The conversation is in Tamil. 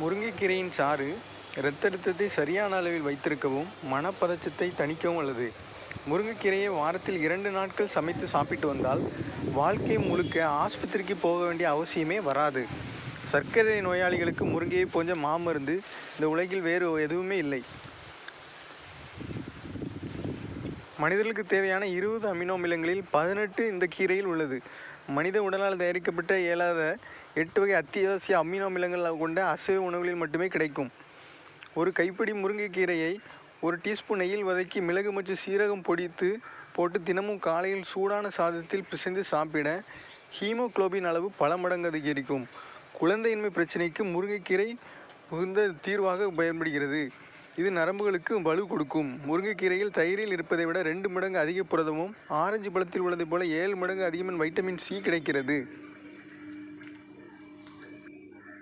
முருங்கைக்கீரையின் சாறு இரத்த அழுத்தத்தை சரியான அளவில் வைத்திருக்கவும் மனப்பதற்றத்தை தணிக்கவும் உள்ளது. முருங்கைக்கீரையை வாரத்தில் 2 நாட்கள் சமைத்து சாப்பிட்டு வந்தால் வாழ்க்கை முழுக்க ஆஸ்பத்திரிக்கு போக வேண்டிய அவசியமே வராது. சர்க்கரை நோயாளிகளுக்கு முருங்கையை போன்ற மாமருந்து இந்த உலகில் வேறு எதுவுமே இல்லை. மனிதர்களுக்கு தேவையான 20 அமினோ அமிலங்களில் 18 இந்த கீரையில் உள்ளது. மனித உடலால் தயாரிக்கப்பட்ட இயலாத 8 வகை அத்தியாவசிய அமினோ அமிலங்கள் கொண்ட அசைவ உணவுகளில் மட்டுமே கிடைக்கும். ஒரு கைப்பிடி முருங்கைக்கீரையை 1 டீஸ்பூன் நெய்யில் வதக்கி மிளகு மற்றும் சீரகம் பொடித்து போட்டு தினமும் காலையில் சூடான சாதத்தில் பிசைந்து சாப்பிட ஹீமோகுளோபின் அளவு பல மடங்கு அதிகரிக்கும். குழந்தையின்மை பிரச்சனைக்கு முருங்கைக்கீரை உகந்த தீர்வாக பயன்படுகிறது. இது நரம்புகளுக்கு வலு கொடுக்கும். முருங்கைக்கீரையில் தயிரில் இருப்பதை விட 2 மடங்கு அதிக புரதமும், ஆரஞ்சு பழத்தில் உள்ளதை போல 7 மடங்கு அதிகமான வைட்டமின் சி கிடைக்கிறது.